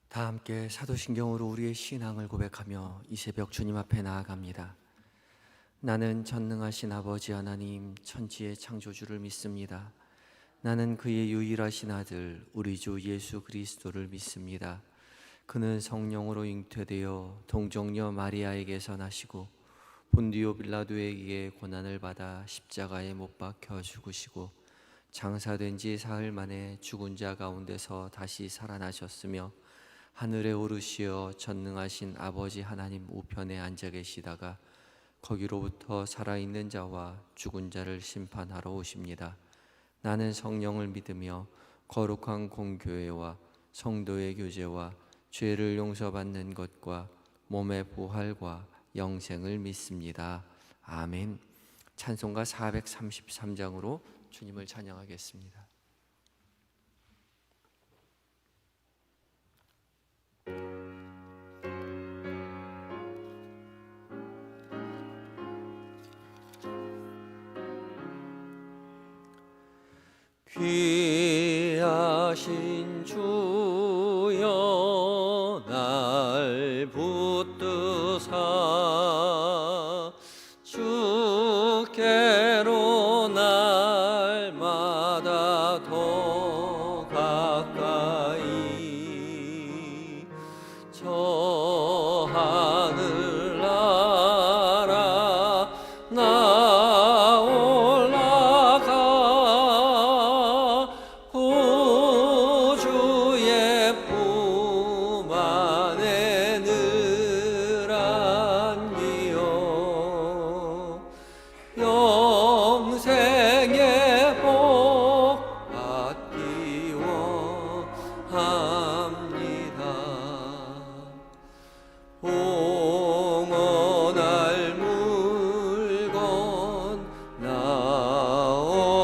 다 함께 사도신경으로 우리의 신앙을 고백하며 이 새벽 주님 앞에 나아갑니다. 나는 전능하신 아버지 하나님 천지의 창조주를 믿습니다. 나는 그의 유일하신 아들 우리 주 예수 그리스도를 믿습니다. 그는 성령으로 잉태되어 동정녀 마리아에게서 나시고 본디오 빌라도에게 고난을 받아 십자가에 못 박혀 죽으시고 장사된 지 사흘 만에 죽은 자 가운데서 다시 살아나셨으며 하늘에 오르시어 전능하신 아버지 하나님 우편에 앉아 계시다가 거기로부터 살아있는 자와 죽은 자를 심판하러 오십니다. 나는 성령을 믿으며 거룩한 공교회와 성도의 교제와 죄를 용서받는 것과 몸의 부활과 영생을 믿습니다. 아멘. 찬송가 433장으로 주님을 찬양하겠습니다. 귀하신 주여 날 붙드사 주께로 날마다 더 가까이 저 하늘나라 나 올라가 구주의 품 안에 늘 안기어 영생의 복 받기 원합니다. 봉헌할 물건 나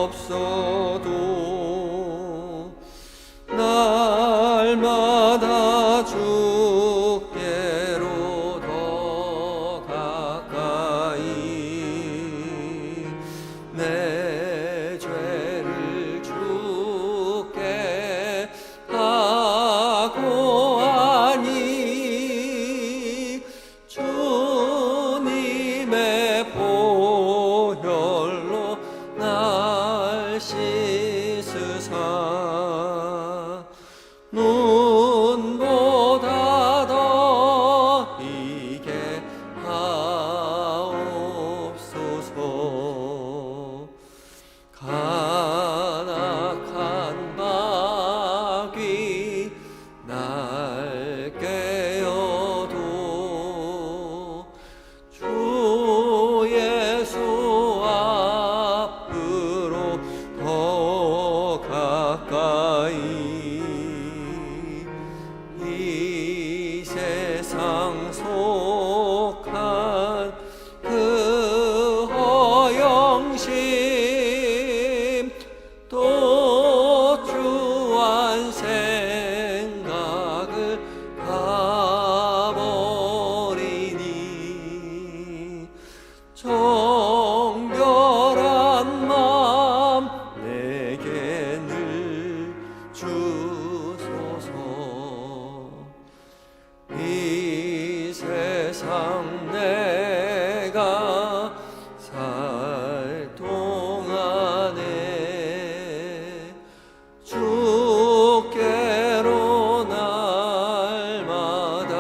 없어도 날마다 주께로 더 가까이 내 죄를 주께 하고 하니 주님의 보혈로 날 씻으사 눈보다 더 이게 하옵소서. 간악한 마귀 날 깨어도 주 예수 앞으로 더 가까이 이 세상 속한 그 허영심 또 주한 생각을 가버리니 정결한 마음 내게 늘 주소서. 이 세상 내가 살 동안에 주께로 날마다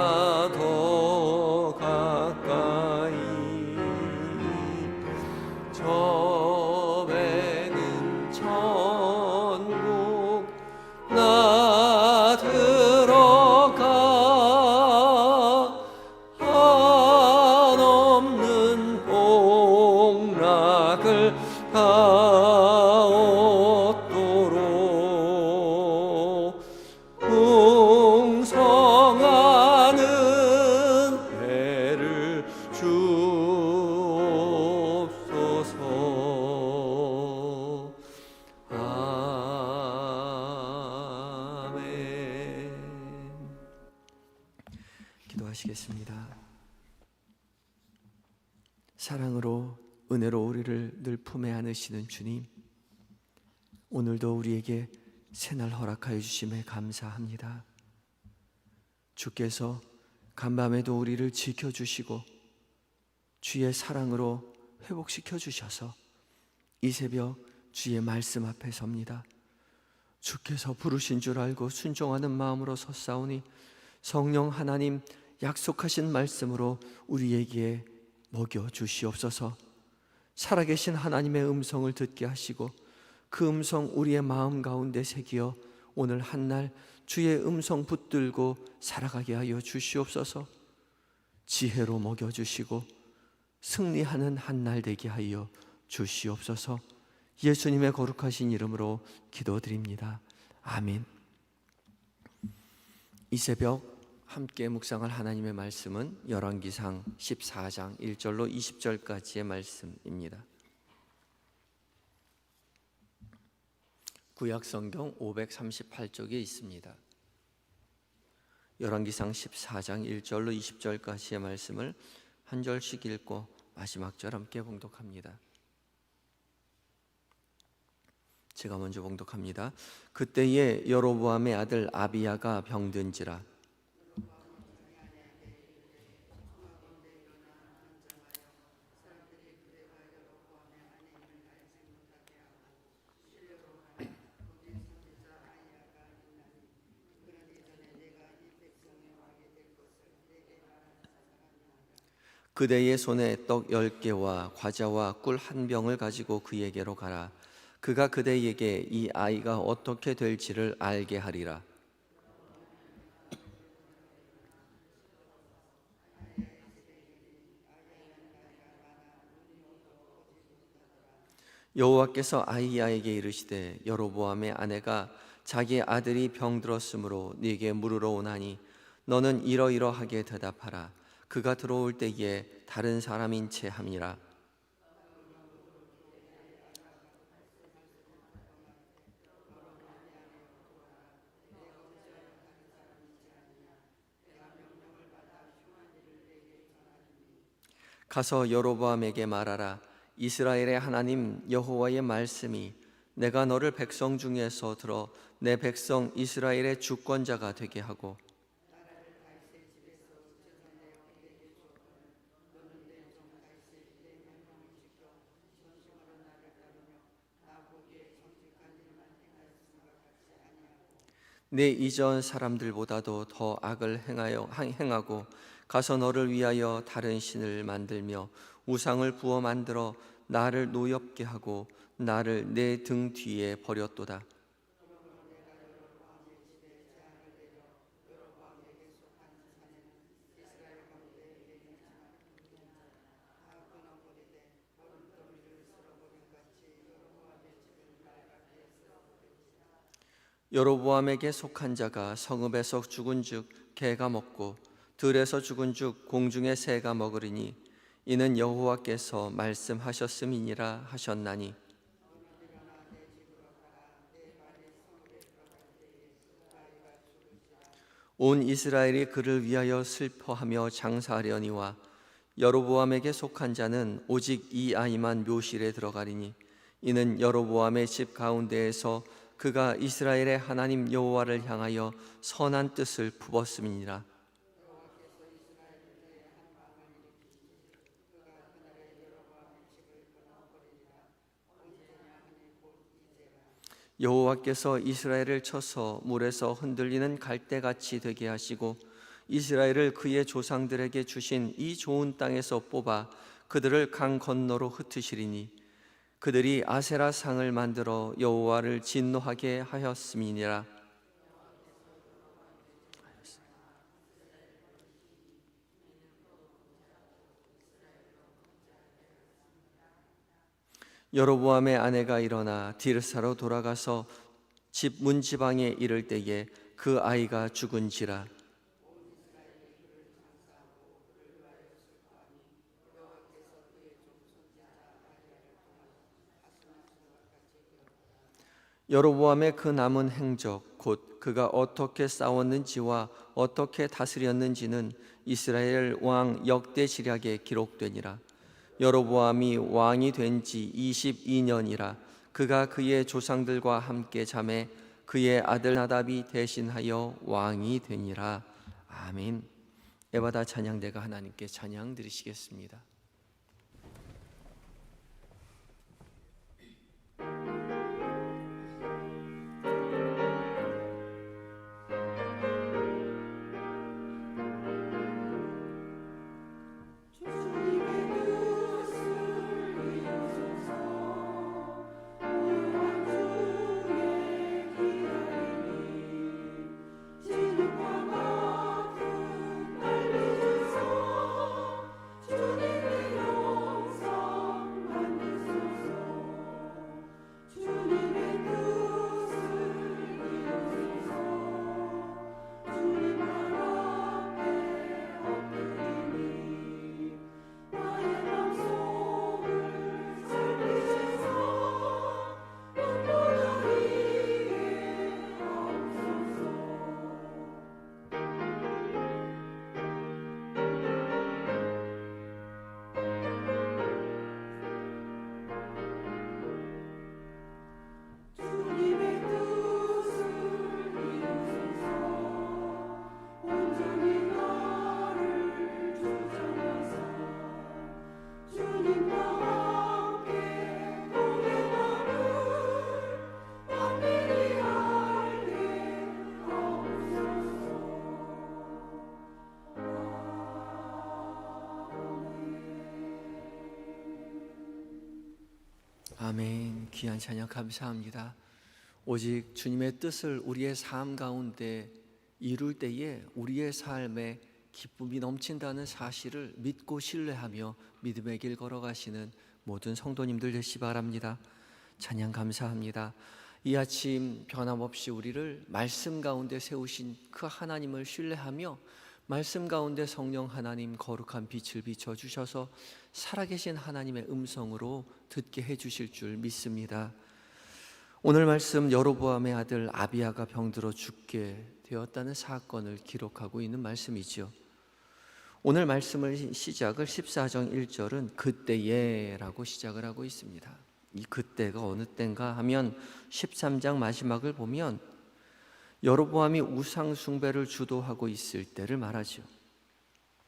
더 가까이 저 배는 천국 나 들어가 한없는 복락을 가오도록 풍성하는 배를 주옵소서. 아멘. 기도하시겠습니다. 사랑으로 은혜로 우리를 늘 품에 안으시는 주님, 오늘도 우리에게 새날 허락하여 주심에 감사합니다. 주께서 간밤에도 우리를 지켜주시고 주의 사랑으로 회복시켜 주셔서 이 새벽 주의 말씀 앞에 섭니다. 주께서 부르신 줄 알고 순종하는 마음으로 섰사오니 성령 하나님 약속하신 말씀으로 우리에게 먹여 주시옵소서. 살아계신 하나님의 음성을 듣게 하시고 그 음성 우리의 마음 가운데 새기어 오늘 한날 주의 음성 붙들고 살아가게 하여 주시옵소서. 지혜로 먹여 주시고 승리하는 한날 되게 하여 주시옵소서. 예수님의 거룩하신 이름으로 기도드립니다. 아멘. 이 새벽 함께 묵상할 하나님의 말씀은 열왕기상 14장 1절로 20절까지의 말씀입니다. 구약성경 538쪽에 있습니다. 열왕기상 14장 1절로 20절까지의 말씀을 한 절씩 읽고 마지막 절 함께 봉독합니다. 제가 먼저 봉독합니다. 그때에 여로보암의 아들 아비야가 병든지라. 그대의 손에 떡 10개와 과자와 꿀 한 병을 가지고 그에게로 가라. 그가 그대에게 이 아이가 어떻게 될지를 알게 하리라. 여호와께서 아히야에게 이르시되 여로보암의 아내가 자기 아들이 병들었으므로 네게 물으러 오나니 너는 이러이러하게 대답하라. 그가 들어올 때에 다른 사람인 채 함이라. 가서 여로보암에게 말하라. 이스라엘의 하나님 여호와의 말씀이 내가 너를 백성 중에서 들어 내 백성 이스라엘의 주권자가 되게 하고 내 이전 사람들보다도 더 악을 행하고 가서 너를 위하여 다른 신을 만들며 우상을 부어 만들어 나를 노엽게 하고 나를 내 등 뒤에 버렸도다. 여로보암에게 속한 자가 성읍에서 죽은즉 개가 먹고 들에서 죽은즉 공중의 새가 먹으리니 이는 여호와께서 말씀하셨음이니라 하셨나니 온 이스라엘이 그를 위하여 슬퍼하며 장사하려니와 여로보암에게 속한 자는 오직 이 아이만 묘실에 들어가리니 이는 여로보암의 집 가운데에서 그가 이스라엘의 하나님 여호와를 향하여 선한 뜻을 품었음이니라. 여호와께서 이스라엘을 쳐서 물에서 흔들리는 갈대같이 되게 하시고 이스라엘을 그의 조상들에게 주신 이 좋은 땅에서 뽑아 그들을 강 건너로 흩으시리니 그들이 아세라 상을 만들어 여호와를 진노하게 하였음이니라. 여로보암의 아내가 일어나 디르사로 돌아가서 집 문지방에 이를 때에 그 아이가 죽은지라. 여로보암의 그 남은 행적 곧 그가 어떻게 싸웠는지와 어떻게 다스렸는지는 이스라엘 왕 역대지략에 기록되니라. 여로보암이 왕이 된 지 22년이라. 그가 그의 조상들과 함께 잠에 그의 아들 나답이 대신하여 왕이 되니라. 아멘. 에바다 찬양대가 하나님께 찬양 드리시겠습니다. 아멘. 귀한 찬양 감사합니다. 오직 주님의 뜻을 우리의 삶 가운데 이룰 때에 우리의 삶에 기쁨이 넘친다는 사실을 믿고 신뢰하며 믿음의 길 걸어가시는 모든 성도님들 되시기 바랍니다. 찬양 감사합니다. 이 아침 변함없이 우리를 말씀 가운데 세우신 그 하나님을 신뢰하며 말씀 가운데 성령 하나님 거룩한 빛을 비춰주셔서 살아계신 하나님의 음성으로 듣게 해주실 줄 믿습니다. 오늘 말씀 여로보암의 아들 아비야가 병들어 죽게 되었다는 사건을 기록하고 있는 말씀이죠. 오늘 말씀을 시작을 14장 1절은 그때에 라고 시작을 하고 있습니다. 이 그때가 어느 때인가 하면 13장 마지막을 보면 여로보암이 우상 숭배를 주도하고 있을 때를 말하죠.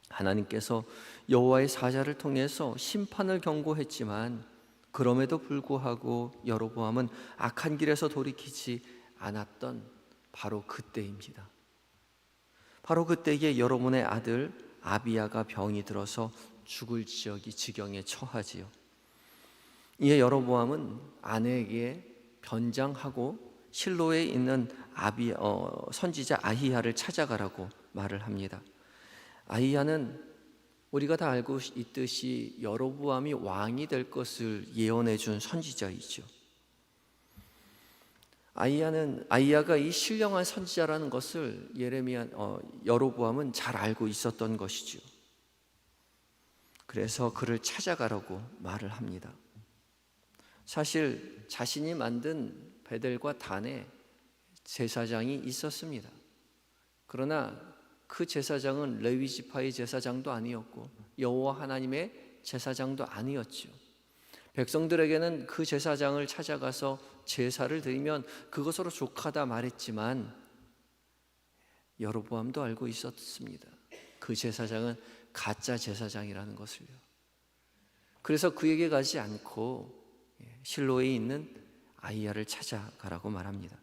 하나님께서 여호와의 사자를 통해서 심판을 경고했지만 그럼에도 불구하고 여로보암은 악한 길에서 돌이키지 않았던 바로 그때입니다. 바로 그때에 여로본의 아들 아비야가 병이 들어서 죽을 지경에 처하지요. 이에 여로보암은 아내에게 변장하고 실로에 있는 선지자 아히야를 찾아가라고 말을 합니다. 아히야는 우리가 다 알고 있듯이 여로보암이 왕이 될 것을 예언해 준 선지자이죠. 아히야가 이 신령한 선지자라는 것을 여로보암은 잘 알고 있었던 것이죠. 그래서 그를 찾아가라고 말을 합니다. 사실 자신이 만든 베델과 단에 제사장이 있었습니다. 그러나 그 제사장은 레위 지파의 제사장도 아니었고 여호와 하나님의 제사장도 아니었죠. 백성들에게는 그 제사장을 찾아가서 제사를 드리면 그것으로 족하다 말했지만 여로보암도 알고 있었습니다. 그 제사장은 가짜 제사장이라는 것을요. 그래서 그에게 가지 않고 실로에 있는 아히야를 찾아가라고 말합니다.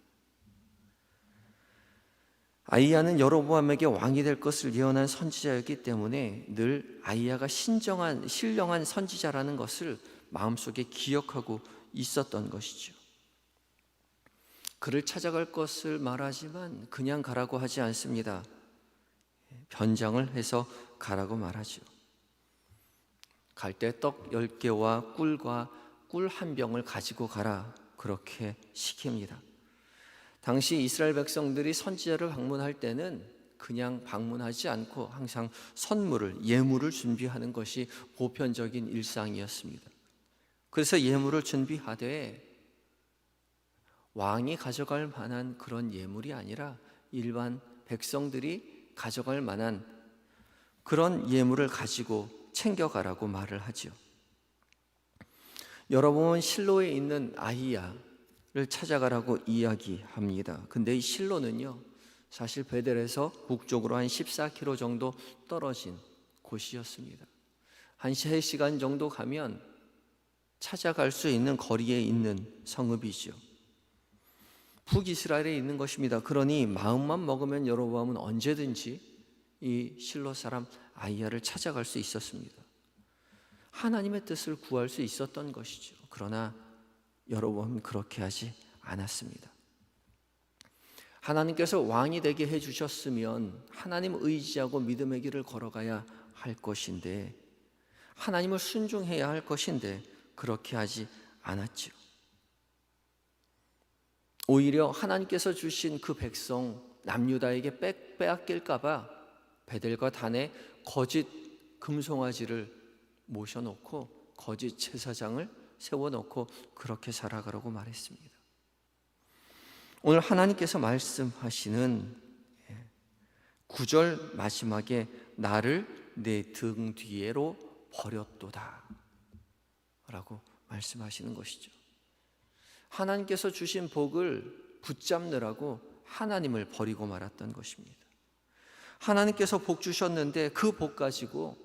아히야는 여로보암에게 왕이 될 것을 예언한 선지자였기 때문에 늘 아히야가 신령한 선지자라는 것을 마음속에 기억하고 있었던 것이죠. 그를 찾아갈 것을 말하지만 그냥 가라고 하지 않습니다. 변장을 해서 가라고 말하죠. 갈 때 떡 10개와 꿀과 꿀 한 병을 가지고 가라, 그렇게 시킵니다. 당시 이스라엘 백성들이 선지자를 방문할 때는 그냥 방문하지 않고 항상 예물을 준비하는 것이 보편적인 일상이었습니다. 그래서 예물을 준비하되 왕이 가져갈 만한 그런 예물이 아니라 일반 백성들이 가져갈 만한 그런 예물을 가지고 챙겨가라고 말을 하죠. 여러분, 실로에 있는 아히야를 찾아가라고 이야기합니다. 근데 이 실로는요, 사실 베델에서 북쪽으로 한 14km 정도 떨어진 곳이었습니다. 한 3시간 정도 가면 찾아갈 수 있는 거리에 있는 성읍이죠. 북이스라엘에 있는 것입니다. 그러니 마음만 먹으면 여로보암은 언제든지 이 실로 사람 아이야를 찾아갈 수 있었습니다. 하나님의 뜻을 구할 수 있었던 것이죠. 그러나 여로보암은 그렇게 하지 않았습니다. 하나님께서 왕이 되게 해주셨으면 하나님 의지하고 믿음의 길을 걸어가야 할 것인데, 하나님을 순종해야 할 것인데 그렇게 하지 않았죠. 오히려 하나님께서 주신 그 백성 남유다에게 빼앗길까 봐 베델과 단에 거짓 금송아지를 모셔놓고 거짓 제사장을 세워놓고 그렇게 살아가라고 말했습니다. 오늘 하나님께서 말씀하시는 9절 마지막에 나를 내 등 뒤에로 버렸도다 라고 말씀하시는 것이죠. 하나님께서 주신 복을 붙잡느라고 하나님을 버리고 말았던 것입니다. 하나님께서 복 주셨는데 그 복 가지고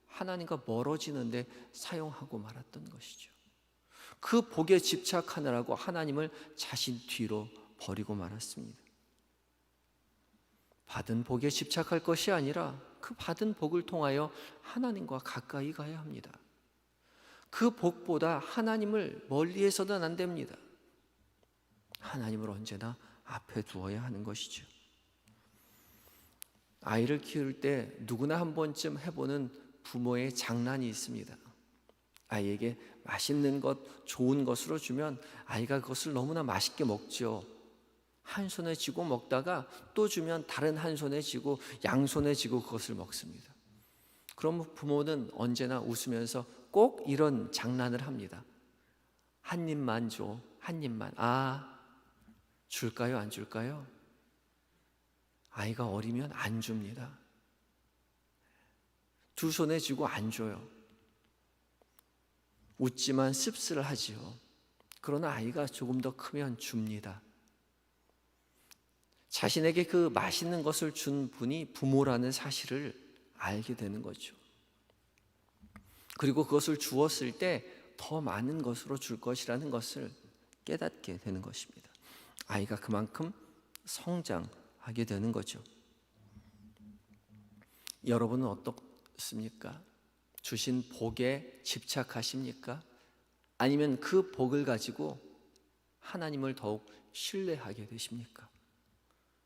하나님과 멀어지는데 사용하고 말았던 것이죠. 그 복에 집착하느라고 하나님을 자신 뒤로 버리고 말았습니다. 받은 복에 집착할 것이 아니라 그 받은 복을 통하여 하나님과 가까이 가야 합니다. 그 복보다 하나님을 멀리해서는 안 됩니다. 하나님을 언제나 앞에 두어야 하는 것이죠. 아이를 키울 때 누구나 한 번쯤 해보는 부모의 장난이 있습니다. 아이에게 맛있는 것, 좋은 것으로 주면 아이가 그것을 너무나 맛있게 먹죠. 한 손에 쥐고 먹다가 또 주면 다른 한 손에 쥐고 양손에 쥐고 그것을 먹습니다. 그럼 부모는 언제나 웃으면서 꼭 이런 장난을 합니다. 한 입만 줘, 한 입만. 줄까요, 안 줄까요? 아이가 어리면 안 줍니다. 두 손에 쥐고 안 줘요. 웃지만 씁쓸하지요. 그러나 아이가 조금 더 크면 줍니다. 자신에게 그 맛있는 것을 준 분이 부모라는 사실을 알게 되는 거죠. 그리고 그것을 주었을 때 더 많은 것으로 줄 것이라는 것을 깨닫게 되는 것입니다. 아이가 그만큼 성장하게 되는 거죠. 여러분은 어떻습니까? 주신 복에 집착하십니까? 아니면 그 복을 가지고 하나님을 더욱 신뢰하게 되십니까?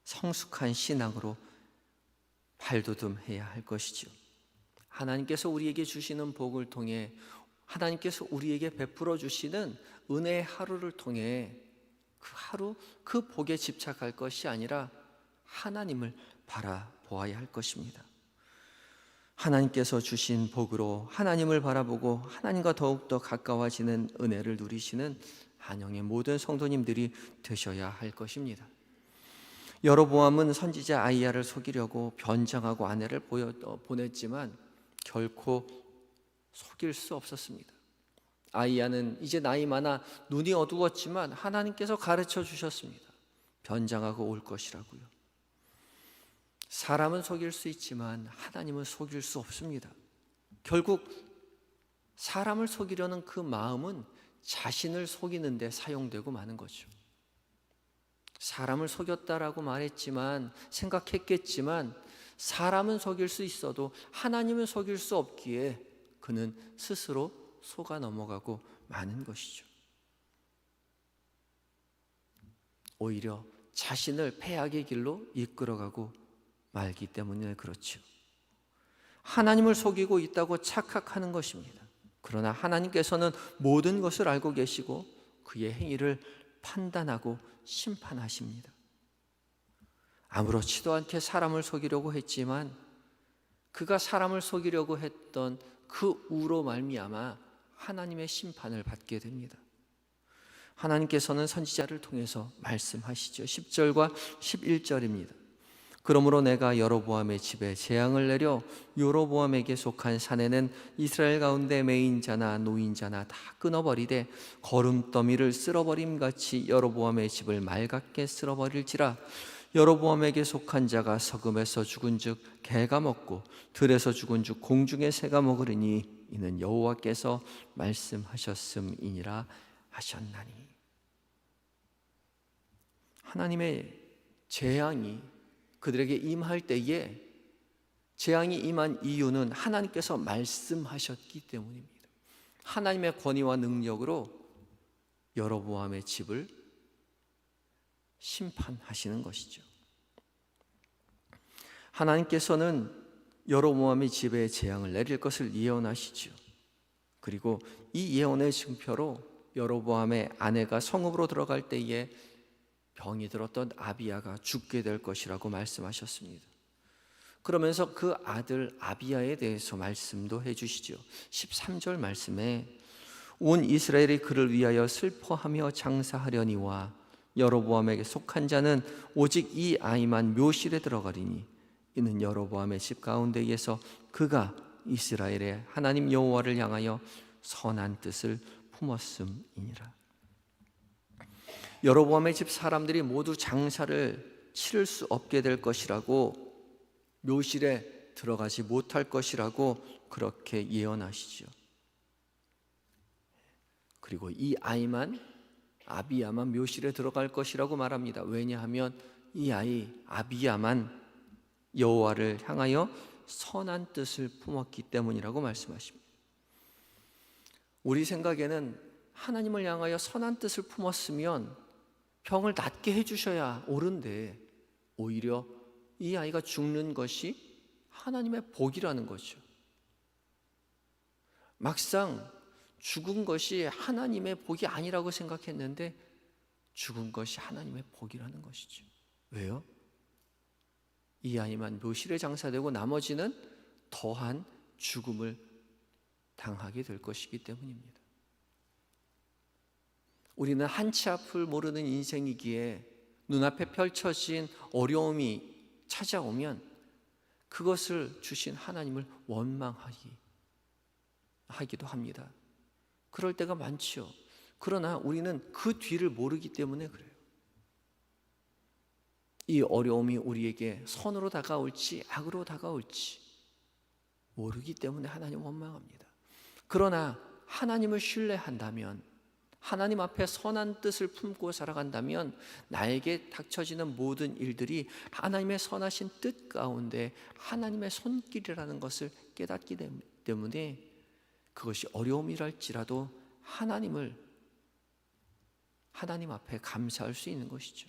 성숙한 신앙으로 발돋움해야 할 것이죠. 하나님께서 우리에게 주시는 복을 통해, 하나님께서 우리에게 베풀어 주시는 은혜의 하루를 통해 그 하루, 그 복에 집착할 것이 아니라 하나님을 바라보아야 할 것입니다. 하나님께서 주신 복으로 하나님을 바라보고 하나님과 더욱더 가까워지는 은혜를 누리시는 한영의 모든 성도님들이 되셔야 할 것입니다. 여로보암은 선지자 아이야를 속이려고 변장하고 아내를 보냈지만 결코 속일 수 없었습니다. 아이야는 이제 나이 많아 눈이 어두웠지만 하나님께서 가르쳐 주셨습니다. 변장하고 올 것이라고요. 사람은 속일 수 있지만 하나님은 속일 수 없습니다. 결국 사람을 속이려는 그 마음은 자신을 속이는 데 사용되고 마는 거죠. 사람을 속였다라고 말했지만, 생각했겠지만 사람은 속일 수 있어도 하나님은 속일 수 없기에 그는 스스로 속아 넘어가고 마는 것이죠. 오히려 자신을 패악의 길로 이끌어가고 말기 때문에 그렇죠. 하나님을 속이고 있다고 착각하는 것입니다. 그러나 하나님께서는 모든 것을 알고 계시고 그의 행위를 판단하고 심판하십니다. 아무렇지도 않게 사람을 속이려고 했지만 그가 사람을 속이려고 했던 그 우로 말미암아 하나님의 심판을 받게 됩니다. 하나님께서는 선지자를 통해서 말씀하시죠. 10절과 11절입니다. 그러므로 내가 여로보암의 집에 재앙을 내려 여로보암에게 속한 산에는 이스라엘 가운데 매인자나 노인자나 다 끊어버리되 거름더미를 쓸어버림같이 여로보암의 집을 맑게 쓸어버릴지라. 여로보암에게 속한 자가 서금에서 죽은즉 개가 먹고 들에서 죽은즉 공중의 새가 먹으리니 이는 여호와께서 말씀하셨음이니라 하셨나니. 하나님의 재앙이 그들에게 임할 때에 재앙이 임한 이유는 하나님께서 말씀하셨기 때문입니다. 하나님의 권위와 능력으로 여로보암의 집을 심판하시는 것이죠. 하나님께서는 여로보암의 집에 재앙을 내릴 것을 예언하시죠. 그리고 이 예언의 증표로 여로보암의 아내가 성읍으로 들어갈 때에 병이 들었던 아비야가 죽게 될 것이라고 말씀하셨습니다. 그러면서 그 아들 아비야에 대해서 말씀도 해주시죠. 13절 말씀에 온 이스라엘이 그를 위하여 슬퍼하며 장사하려니와 여로보암에게 속한 자는 오직 이 아이만 묘실에 들어가리니 이는 여로보암의 집 가운데에서 그가 이스라엘의 하나님 여호와를 향하여 선한 뜻을 품었음이니라. 여로보암의 집 사람들이 모두 장사를 치를 수 없게 될 것이라고, 묘실에 들어가지 못할 것이라고 그렇게 예언하시죠. 그리고 이 아이만, 아비야만 묘실에 들어갈 것이라고 말합니다. 왜냐하면 이 아이 아비야만 여호와를 향하여 선한 뜻을 품었기 때문이라고 말씀하십니다. 우리 생각에는 하나님을 향하여 선한 뜻을 품었으면 병을 낫게 해주셔야 옳은데 오히려 이 아이가 죽는 것이 하나님의 복이라는 거죠. 막상 죽은 것이 하나님의 복이 아니라고 생각했는데 죽은 것이 하나님의 복이라는 것이죠. 왜요? 이 아이만 묘실에 장사되고 나머지는 더한 죽음을 당하게 될 것이기 때문입니다. 우리는 한치 앞을 모르는 인생이기에 눈앞에 펼쳐진 어려움이 찾아오면 그것을 주신 하나님을 원망하기도 합니다. 그럴 때가 많지요. 그러나 우리는 그 뒤를 모르기 때문에 그래요. 이 어려움이 우리에게 선으로 다가올지 악으로 다가올지 모르기 때문에 하나님 원망합니다. 그러나 하나님을 신뢰한다면, 하나님 앞에 선한 뜻을 품고 살아간다면 나에게 닥쳐지는 모든 일들이 하나님의 선하신 뜻 가운데 하나님의 손길이라는 것을 깨닫기 때문에 그것이 어려움이랄지라도 하나님 앞에 감사할 수 있는 것이죠.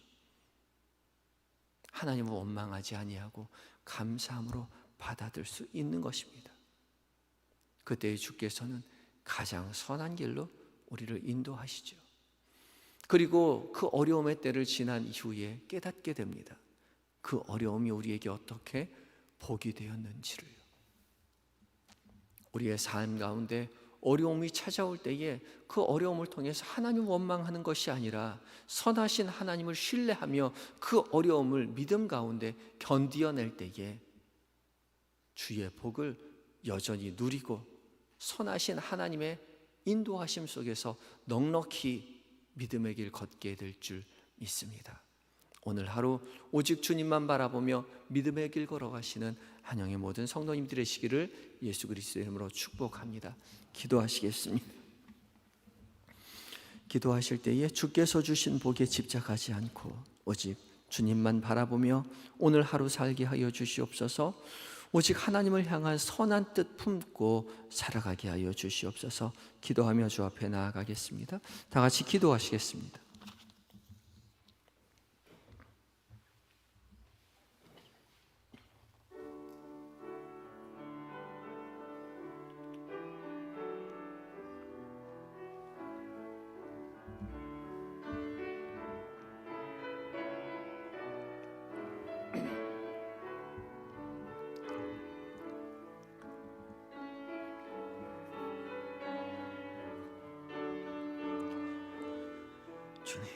하나님을 원망하지 아니하고 감사함으로 받아들일 수 있는 것입니다. 그때 주께서는 가장 선한 길로 우리를 인도하시죠. 그리고 그 어려움의 때를 지난 이후에 깨닫게 됩니다. 그 어려움이 우리에게 어떻게 복이 되었는지를요. 우리의 삶 가운데 어려움이 찾아올 때에 그 어려움을 통해서 하나님을 원망하는 것이 아니라 선하신 하나님을 신뢰하며 그 어려움을 믿음 가운데 견디어낼 때에 주의 복을 여전히 누리고 선하신 하나님의 인도하심 속에서 넉넉히 믿음의 길 걷게 될 줄 믿습니다. 오늘 하루 오직 주님만 바라보며 믿음의 길 걸어가시는 한영의 모든 성도님들 되시기를 예수 그리스도의 이름으로 축복합니다. 기도하시겠습니다. 기도하실 때에 주께서 주신 복에 집착하지 않고 오직 주님만 바라보며 오늘 하루 살게 하여 주시옵소서. 오직 하나님을 향한 선한 뜻 품고 살아가게 하여 주시옵소서. 기도하며 주 앞에 나아가겠습니다. 다 같이 기도하시겠습니다. 주님,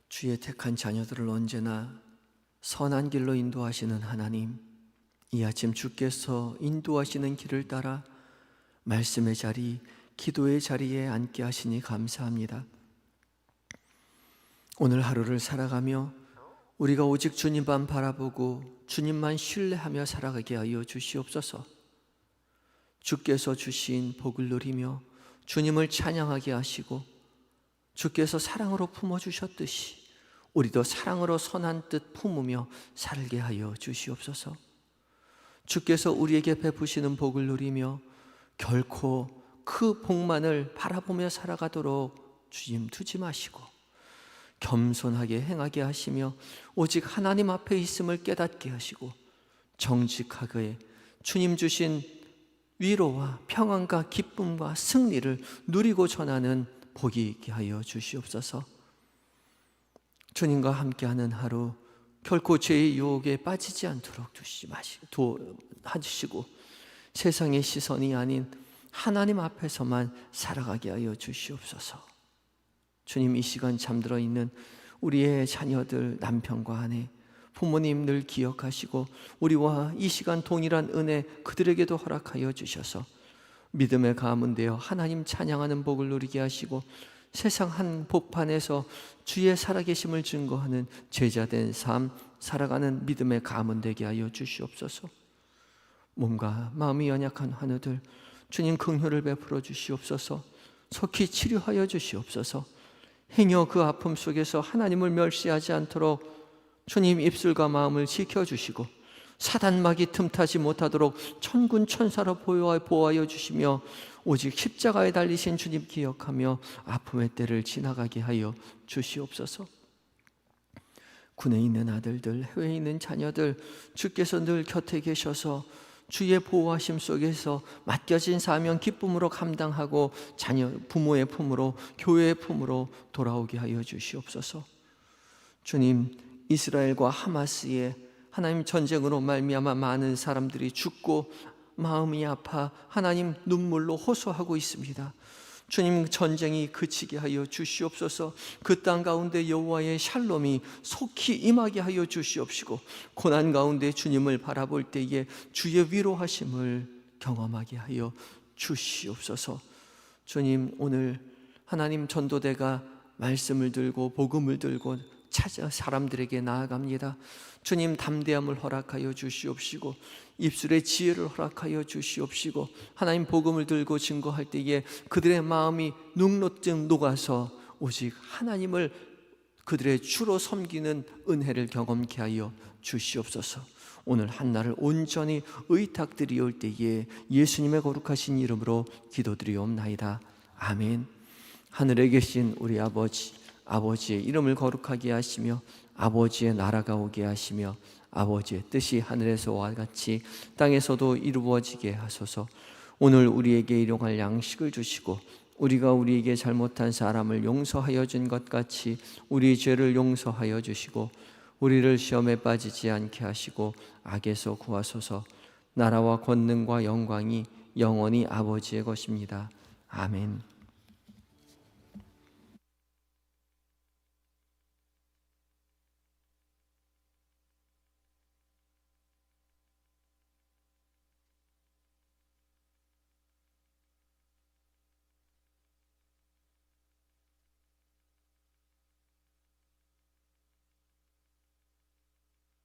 주의 택한 자녀들을 언제나 선한 길로 인도하시는 하나님, 이 아침 주께서 인도하시는 길을 따라 말씀의 자리, 기도의 자리에 앉게 하시니 감사합니다. 오늘 하루를 살아가며 우리가 오직 주님만 바라보고 주님만 신뢰하며 살아가게 하여 주시옵소서. 주께서 주신 복을 누리며 주님을 찬양하게 하시고 주께서 사랑으로 품어주셨듯이 우리도 사랑으로 선한 뜻 품으며 살게 하여 주시옵소서. 주께서 우리에게 베푸시는 복을 누리며 결코 그 복만을 바라보며 살아가도록 주님 두지 마시고 겸손하게 행하게 하시며 오직 하나님 앞에 있음을 깨닫게 하시고 정직하게 주님 주신 위로와 평안과 기쁨과 승리를 누리고 전하는 복이 있게 하여 주시옵소서. 주님과 함께하는 하루 결코 죄의 유혹에 빠지지 않도록 도와주시고 세상의 시선이 아닌 하나님 앞에서만 살아가게 하여 주시옵소서. 주님, 이 시간 잠들어 있는 우리의 자녀들, 남편과 아내, 부모님 늘 기억하시고 우리와 이 시간 동일한 은혜 그들에게도 허락하여 주셔서 믿음의 가문되어 하나님 찬양하는 복을 누리게 하시고 세상 한복판에서 주의 살아계심을 증거하는 제자된 삶 살아가는 믿음의 가문되게 하여 주시옵소서. 몸과 마음이 연약한 환우들 주님 긍휼을 베풀어 주시옵소서. 속히 치료하여 주시옵소서. 행여 그 아픔 속에서 하나님을 멸시하지 않도록 주님 입술과 마음을 지켜주시고 사단막이 틈타지 못하도록 천군 천사로 보호하여 주시며 오직 십자가에 달리신 주님 기억하며 아픔의 때를 지나가게 하여 주시옵소서. 군에 있는 아들들, 해외에 있는 자녀들 주께서 늘 곁에 계셔서 주의 보호하심 속에서 맡겨진 사명 기쁨으로 감당하고 자녀 부모의 품으로 교회의 품으로 돌아오게 하여 주시옵소서. 주님, 이스라엘과 하마스의 하나님 전쟁으로 말미암아 많은 사람들이 죽고 마음이 아파 하나님 눈물로 호소하고 있습니다. 주님, 전쟁이 그치게 하여 주시옵소서. 그 땅 가운데 여호와의 샬롬이 속히 임하게 하여 주시옵시고 고난 가운데 주님을 바라볼 때에 주의 위로하심을 경험하게 하여 주시옵소서. 주님, 오늘 하나님 전도대가 말씀을 들고 복음을 들고 찾아 사람들에게 나아갑니다. 주님, 담대함을 허락하여 주시옵시고 입술의 지혜를 허락하여 주시옵시고 하나님 복음을 들고 증거할 때에 그들의 마음이 눅눅증 녹아서 오직 하나님을 그들의 주로 섬기는 은혜를 경험케 하여 주시옵소서. 오늘 한날을 온전히 의탁드리올 때에 예수님의 거룩하신 이름으로 기도드리옵나이다. 아멘. 하늘에 계신 우리 아버지의 이름을 거룩하게 하시며 아버지의 나라가 오게 하시며 아버지의 뜻이 하늘에서와 같이 땅에서도 이루어지게 하소서. 오늘 우리에게 일용할 양식을 주시고 우리가 우리에게 잘못한 사람을 용서하여 준 것 같이 우리 죄를 용서하여 주시고 우리를 시험에 빠지지 않게 하시고 악에서 구하소서. 나라와 권능과 영광이 영원히 아버지의 것입니다. 아멘.